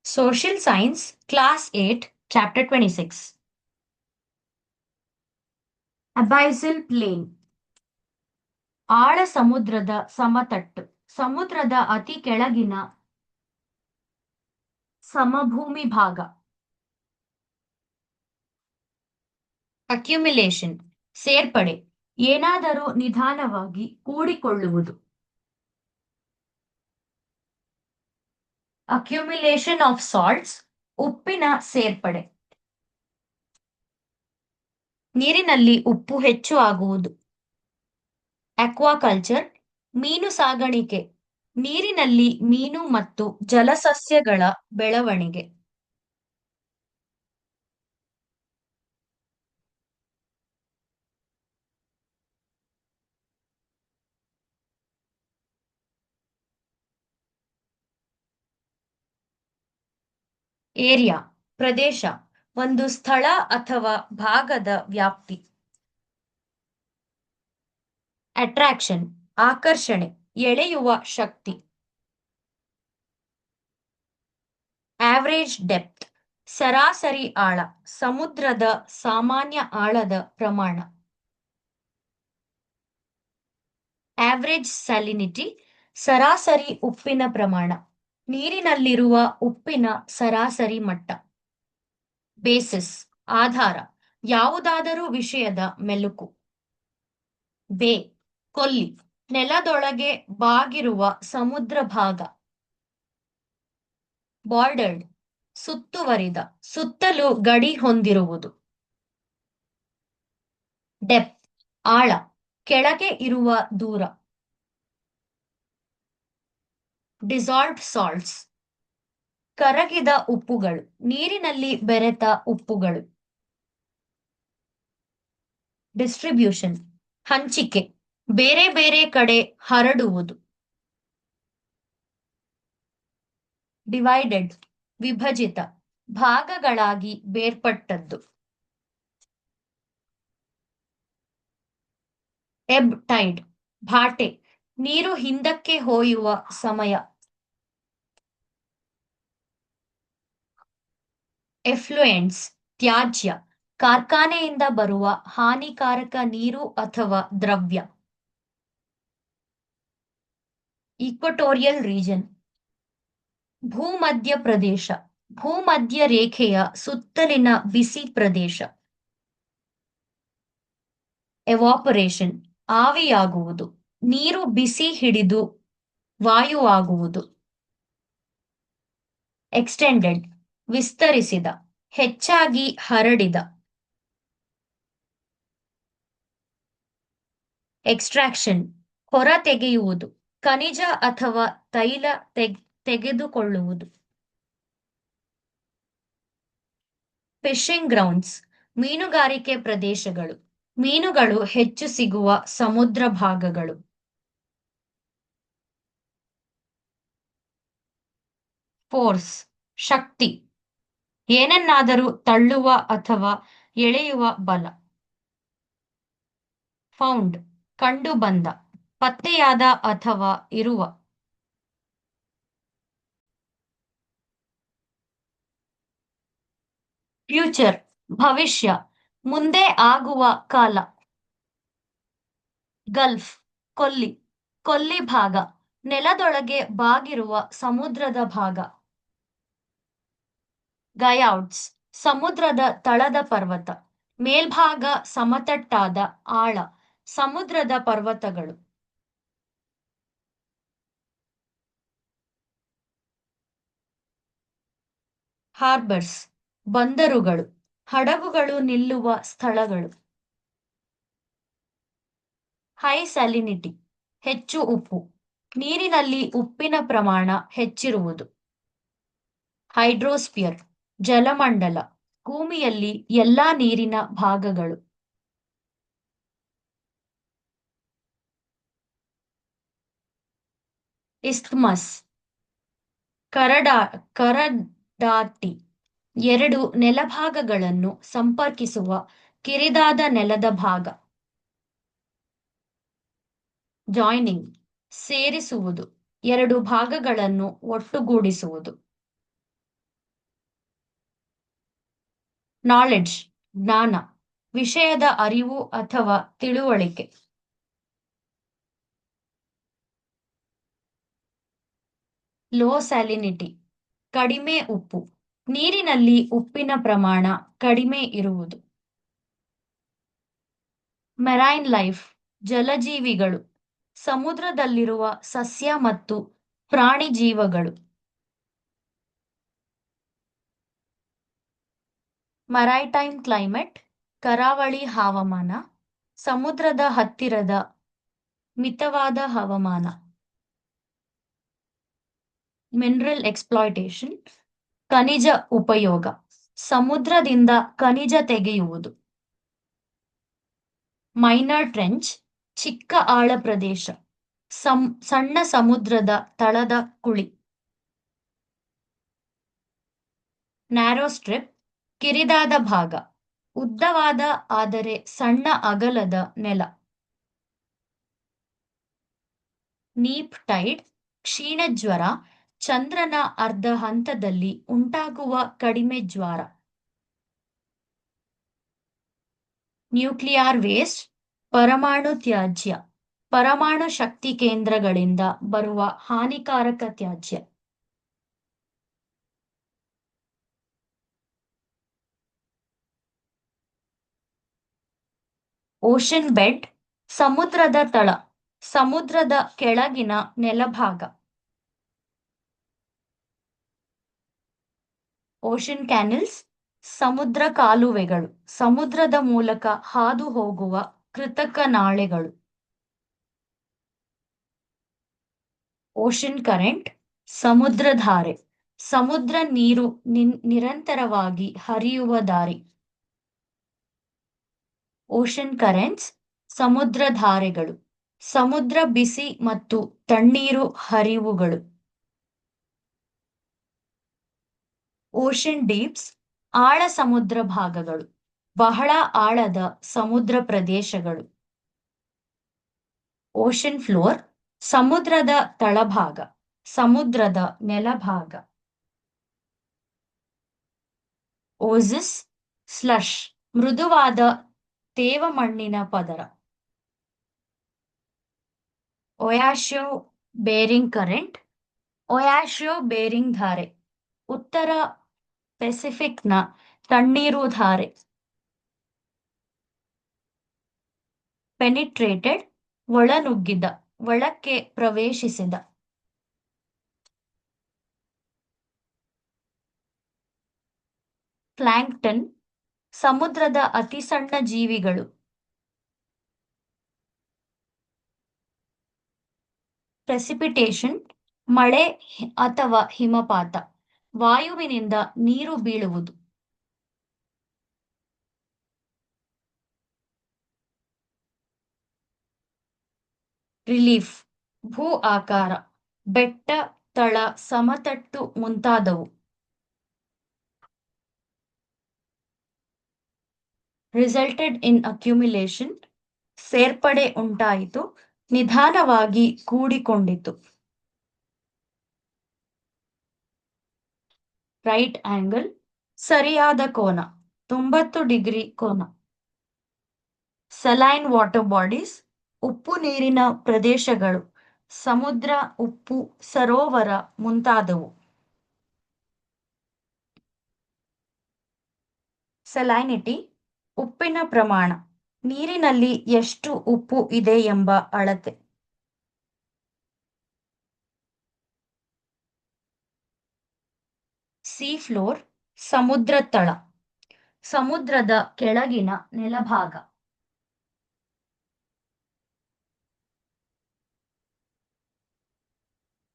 Social Science, Class 8, Chapter 26. Abyssal Plain. ಆಳ ಸಮುದ್ರದ ಸಮತಟ್ಟು. ಸಮುದ್ರದ ಅತಿ ಕೆಳಗಿನ ಸಮಭೂಮಿ ಭಾಗ. ಅಕ್ಯುಮಿಲೇಷನ್, ಸೇರ್ಪಡೆ, ಏನಾದರೂ ನಿಧಾನವಾಗಿ ಕೂಡಿಕೊಳ್ಳುವುದು. ಅಕ್ಯುಮಿಲೇಷನ್ ಆಫ್ ಸಾಲ್ಟ್ಸ್, ಉಪ್ಪಿನ ಸೇರ್ಪಡೆ. ನೀರಿನಲ್ಲಿ ಉಪ್ಪು ಹೆಚ್ಚು ಆಗುವುದು. ಅಕ್ವಾಕಲ್ಚರ್, ಮೀನು ಸಾಗಾಣಿಕೆ, ನೀರಿನಲ್ಲಿ ಮೀನು ಮತ್ತು ಜಲಸಸ್ಯಗಳ ಬೆಳವಣಿಗೆ. ಏರಿಯಾ, ಪ್ರದೇಶ, ಒಂದು ಸ್ಥಳ ಅಥವಾ ಭಾಗದ ವ್ಯಾಪ್ತಿ. ಅಟ್ರಾಕ್ಷನ್, ಆಕರ್ಷಣೆ, ಎಳೆಯುವ ಶಕ್ತಿ. ಆವರೇಜ್ ಡೆಪ್ತ್, ಸರಾಸರಿ ಆಳ, ಸಮುದ್ರದ ಸಾಮಾನ್ಯ ಆಳದ ಪ್ರಮಾಣ. ಆವರೇಜ್ ಸ್ಯಾಲಿನಿಟಿ, ಸರಾಸರಿ ಉಪ್ಪಿನ ಪ್ರಮಾಣ, ನೀರಿನಲ್ಲಿರುವ ಉಪ್ಪಿನ ಸರಾಸರಿ ಮಟ್ಟ. ಬೇಸಿಸ್, ಆಧಾರ, ಯಾವುದಾದರೂ ವಿಷಯದ ಮೆಲುಕು. ಬೇ, ಕೊಲ್ಲಿ, ನೆಲದೊಳಗೆ ಬಾಗಿರುವ ಸಮುದ್ರ ಭಾಗ. ಬಾರ್ಡರ್ಡ್, ಸುತ್ತುವರಿದ, ಸುತ್ತಲೂ ಗಡಿ ಹೊಂದಿರುವುದು. ಡೆಪ್ತ್, ಆಳ, ಕೆಳಗೆ ಇರುವ ದೂರ. ಡಿಸಾಲ್ವ್ಡ್ ಸಾಲ್ಟ್ಸ್, ಕರಗಿದ ಉಪ್ಪುಗಳು, ನೀರಿನಲ್ಲಿ ಬೆರೆತ ಉಪ್ಪುಗಳು. ಡಿಸ್ಟ್ರಿಬ್ಯೂಷನ್, ಹಂಚಿಕೆ, ಬೇರೆ ಬೇರೆ ಕಡೆ ಹರಡುವುದು. ಡಿವೈಡೆಡ್, ವಿಭಜಿತ, ಭಾಗಗಳಾಗಿ ಬೇರ್ಪಟ್ಟದ್ದು. ಎಬ್ ಟೈಡ್, ಭಾಟೆ, ನೀರು ಹಿಂದಕ್ಕೆ ಹೊಯ್ಯುವ ಸಮಯ. ಎಫ್ಲುಯೆಂಟ್ಸ್, ತ್ಯಾಜ್ಯ, ಕಾರ್ಖಾನೆಯಿಂದ ಬರುವ ಹಾನಿಕಾರಕ ನೀರು ಅಥವಾ ದ್ರವ್ಯ. ಈಕ್ವಟೋರಿಯಲ್ ರೀಜನ್, ಭೂಮಧ್ಯ ಪ್ರದೇಶ, ಭೂಮಧ್ಯ ರೇಖೆಯ ಸುತ್ತಲಿನ ಬಿಸಿ ಪ್ರದೇಶ. ಎವಾಪರೇಷನ್, ಆವಿಯಾಗುವುದು, ನೀರು ಬಿಸಿ ಹಿಡಿದು ವಾಯುವಾಗುವುದು. ಎಕ್ಸ್ಟೆಂಡೆಡ್, ವಿಸ್ತರಿಸಿದ, ಹೆಚ್ಚಾಗಿ ಹರಡಿದ. ಎಕ್ಸ್ಟ್ರಾಕ್ಷನ್, ಹೊರತೆಗೆಯುವುದು, ಖನಿಜ ಅಥವಾ ತೈಲ ತೆಗೆದುಕೊಳ್ಳುವುದು. ಫಿಶಿಂಗ್ ಗ್ರೌಂಡ್ಸ್, ಮೀನುಗಾರಿಕೆ ಪ್ರದೇಶಗಳು, ಮೀನುಗಳು ಹೆಚ್ಚು ಸಿಗುವ ಸಮುದ್ರ ಭಾಗಗಳು. ಫೋರ್ಸ್, ಶಕ್ತಿ, ಏನನ್ನಾದರೂ ತಳ್ಳುವ ಅಥವಾ ಎಳೆಯುವ ಬಲ. ಫೌಂಡ್, ಕಂಡುಬಂದ, ಪತ್ತೆಯಾದ ಅಥವಾ ಇರುವ. ಫ್ಯೂಚರ್, ಭವಿಷ್ಯ, ಮುಂದೆ ಆಗುವ ಕಾಲ. ಗಲ್ಫ್, ಕೊಲ್ಲಿ, ಕೊಲ್ಲಿ ಭಾಗ, ನೆಲದೊಳಗೆ ಬಾಗಿರುವ ಸಮುದ್ರದ ಭಾಗ. ಗಯಾರ್ಡ್ಸ್, ಸಮುದ್ರದ ತಳದ ಪರ್ವತ, ಮೇಲ್ಭಾಗ ಸಮತಟ್ಟಾದ ಆಳ, ಸಮುದ್ರದ ಪರ್ವತಗಳು. ಹಾರ್ಬರ್ಸ್, ಬಂದರುಗಳು, ಹಡಗುಗಳು ನಿಲ್ಲುವ ಸ್ಥಳಗಳು. ಹೈ ಸ್ಯಾಲಿನಿಟಿ, ಹೆಚ್ಚು ಉಪ್ಪು, ನೀರಿನಲ್ಲಿ ಉಪ್ಪಿನ ಪ್ರಮಾಣ ಹೆಚ್ಚಿರುವುದು. ಹೈಡ್ರೋಸ್ಫಿಯರ್, ಜಲಮಂಡಲ, ಭೂಮಿಯಲ್ಲಿ ಎಲ್ಲಾ ನೀರಿನ ಭಾಗಗಳು. ಇಸ್ತ್ಮಸ್, ಕರಡಾತಿ, ಎರಡು ನೆಲಭಾಗಗಳನ್ನು ಸಂಪರ್ಕಿಸುವ ಕಿರಿದಾದ ನೆಲದ ಭಾಗ. ಜಾಯ್ನಿಂಗ್, ಸೇರಿಸುವುದು, ಎರಡು ಭಾಗಗಳನ್ನು ಒಟ್ಟುಗೂಡಿಸುವುದು. ನಾಲೆಡ್ಜ್ ಜ್ಞಾನ, ವಿಷಯದ ಅರಿವು ಅಥವಾ ತಿಳುವಳಿಕೆ. ಲೋ ಸ್ಯಾಲಿನಿಟಿ ಕಡಿಮೆ ಉಪ್ಪು, ನೀರಿನಲ್ಲಿ ಉಪ್ಪಿನ ಪ್ರಮಾಣ ಕಡಿಮೆ ಇರುವುದು. ಮೆರೈನ್ ಲೈಫ್ ಜಲಜೀವಿಗಳು, ಸಮುದ್ರದಲ್ಲಿರುವ ಸಸ್ಯ ಮತ್ತು ಪ್ರಾಣಿ ಜೀವಗಳು. ಮರೈಟೈಮ್ ಕ್ಲೈಮೇಟ್ ಕರಾವಳಿ ಹವಾಮಾನ, ಸಮುದ್ರದ ಹತ್ತಿರದ ಮಿತವಾದ ಹವಾಮಾನ. ಮಿನರಲ್ ಎಕ್ಸ್ಪ್ಲಾಯ್ಟೇಷನ್ ಖನಿಜ ಉಪಯೋಗ, ಸಮುದ್ರದಿಂದ ಖನಿಜ ತೆಗೆಯುವುದು. ಮೈನರ್ ಟ್ರೆಂಚ್ ಚಿಕ್ಕ ಆಳ ಪ್ರದೇಶ, ಸಣ್ಣ ಸಮುದ್ರದ ತಳದ ಕುಳಿ. ನ್ಯಾರೋ ಸ್ಟ್ರಿಪ್ ಕಿರಿದಾದ ಭಾಗ, ಉದ್ದವಾದ ಆದರೆ ಸಣ್ಣ ಅಗಲದ ನೆಲ. ನೀಪ್ ಟೈಡ್ ಕ್ಷೀಣಜ್ವರ, ಚಂದ್ರನ ಅರ್ಧ ಹಂತದಲ್ಲಿ ಉಂಟಾಗುವ ಕಡಿಮೆ ಜ್ವಾರ. ನ್ಯೂಕ್ಲಿಯಾರ್ ವೇಸ್ಟ್ ಪರಮಾಣು ತ್ಯಾಜ್ಯ, ಪರಮಾಣು ಶಕ್ತಿ ಕೇಂದ್ರಗಳಿಂದ ಬರುವ ಹಾನಿಕಾರಕ ತ್ಯಾಜ್ಯ. ಓಷನ್ ಬೆಡ್ ಸಮುದ್ರದ ತಳ, ಸಮುದ್ರದ ಕೆಳಗಿನ ನೆಲಭಾಗ. ಓಷನ್ ಕ್ಯಾನಲ್ಸ್ ಸಮುದ್ರ ಕಾಲುವೆಗಳು, ಸಮುದ್ರದ ಮೂಲಕ ಹಾದು ಹೋಗುವ ಕೃತಕ ನಾಳೆಗಳು. ಓಷನ್ ಕರೆಂಟ್ ಸಮುದ್ರಧಾರೆ, ಸಮುದ್ರ ನೀರು ನಿರಂತರವಾಗಿ ಹರಿಯುವ ದಾರಿ. ಓಷನ್ ಕರೆಂಟ್ಸ್ ಸಮುದ್ರಧಾರೆಗಳು, ಸಮುದ್ರ ಬಿಸಿ ಮತ್ತು ತಣ್ಣೀರು ಹರಿವುಗಳು. ಓಷನ್ ಡೀಪ್ಸ್ ಆಳ ಸಮುದ್ರ ಭಾಗಗಳು, ಬಹಳ ಆಳದ ಸಮುದ್ರ ಪ್ರದೇಶಗಳು. ಓಷನ್ ಫ್ಲೋರ್ ಸಮುದ್ರದ ತಳಭಾಗ, ಸಮುದ್ರದ ನೆಲಭಾಗ. ಓಸಿಸ್ ಸ್ಲಶ್ ಮೃದುವಾದ ತೇವಮಣ್ಣಿನ ಪದರ. ಒಯಾಶಿಯೋ ಬೇರಿಂಗ್ ಕರೆಂಟ್, ಒಯಾಶಿಯೋ ಬೇರಿಂಗ್ ಧಾರೆ, ಉತ್ತರ ಪೆಸಿಫಿಕ್ನ ತಣ್ಣೀರು ಧಾರೆ. ಪೆನಿಟ್ರೇಟೆಡ್ ಒಳನುಗ್ಗಿದ, ಒಳಕ್ಕೆ ಪ್ರವೇಶಿಸಿದ. ಪ್ಲಾಂಕ್ಟನ್ ಸಮುದ್ರದ ಅತಿಸಣ್ಣ ಜೀವಿಗಳು. ಪ್ರೆಸಿಪಿಟೇಷನ್ ಮಳೆ ಅಥವಾ ಹಿಮಪಾತ, ವಾಯುವಿನಿಂದ ನೀರು ಬೀಳುವುದು. ರಿಲೀಫ್ ಭೂ ಆಕಾರ, ಬೆಟ್ಟ, ತಳ, ಸಮತಟ್ಟು ಮುಂತಾದವು. ರಿಸಲ್ಟೆಡ್ ಇನ್ ಅಕ್ಯುಮಿಲೇಷನ್ ಸೇರ್ಪಡೆ ಉಂಟಾಯಿತು, ನಿಧಾನವಾಗಿ ಕೂಡಿಕೊಂಡಿತು. ರೈಟ್ ಆಂಗಲ್ ಸರಿಯಾದ ಕೋನ, 90 ಡಿಗ್ರಿ ಕೋನ. ಸಲೈನ್ ವಾಟರ್ ಬಾಡೀಸ್ ಉಪ್ಪು ನೀರಿನ ಪ್ರದೇಶಗಳು, ಸಮುದ್ರ, ಉಪ್ಪು, ಸರೋವರ ಮುಂತಾದವು. ಸಲೈನಿಟಿ ಉಪ್ಪಿನ ಪ್ರಮಾಣ, ನೀರಿನಲ್ಲಿ ಎಷ್ಟು ಉಪ್ಪು ಇದೆ ಎಂಬ ಅಳತೆ. ಸೀ ಫ್ಲೋರ್ ಸಮುದ್ರ ತಳ, ಸಮುದ್ರದ ಕೆಳಗಿನ ನೆಲಭಾಗ.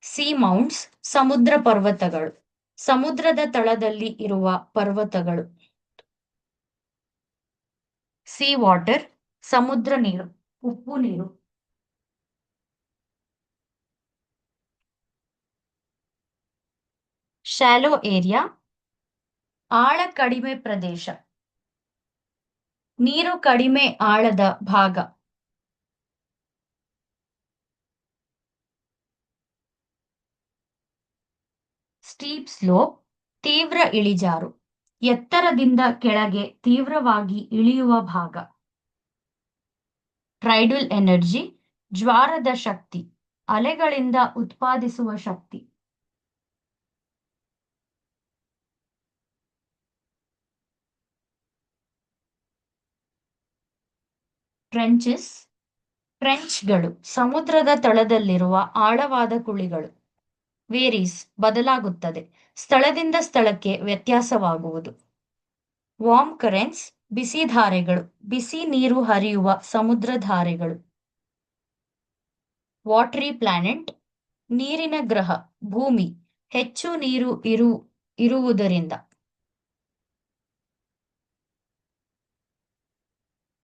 ಸೀ ಮೌಂಟ್ಸ್ ಸಮುದ್ರ ಪರ್ವತಗಳು, ಸಮುದ್ರದ ತಳದಲ್ಲಿ ಇರುವ ಪರ್ವತಗಳು. ಸೀ ವಾಟರ್ ಸಮುದ್ರ ನೀರು, ಉಪ್ಪು ನೀರು. ಶಾಲೋ ಏರಿಯಾ ಆಳ ಕಡಿಮೆ ಪ್ರದೇಶ, ನೀರು ಕಡಿಮೆ ಆಳದ ಭಾಗ. ಸ್ಟೀಪ್ ಸ್ಲೋಪ್ ತೀವ್ರ ಇಳಿಜಾರು, ಎತ್ತರದಿಂದ ಕೆಳಗೆ ತೀವ್ರವಾಗಿ ಇಳಿಯುವ ಭಾಗ. ಟ್ರೈಡಲ್ ಎನರ್ಜಿ, ಜ್ವಾರದ ಶಕ್ತಿ, ಅಲೆಗಳಿಂದ ಉತ್ಪಾದಿಸುವ ಶಕ್ತಿ. ಟ್ರೆಂಚಸ್, ಟ್ರೆಂಚ್ಗಳು, ಸಮುದ್ರದ ತಳದಲ್ಲಿರುವ ಆಳವಾದ ಕುಳಿಗಳು. ವೇರೀಸ್, ಬದಲಾಗುತ್ತದೆ, ಸ್ಥಳದಿಂದ ಸ್ಥಳಕ್ಕೆ ವ್ಯತ್ಯಾಸವಾಗುವುದು. ವಾರ್ಮ್ ಕರೆಂಟ್ಸ್, ಬಿಸಿ ಧಾರೆಗಳು, ಬಿಸಿ ನೀರು ಹರಿಯುವ ಸಮುದ್ರ ಧಾರೆಗಳು. ವಾಟರಿ ಪ್ಲಾನೆಟ್, ನೀರಿನ ಗ್ರಹ, ಭೂಮಿ, ಹೆಚ್ಚು ನೀರು ಇರುವುದರಿಂದ.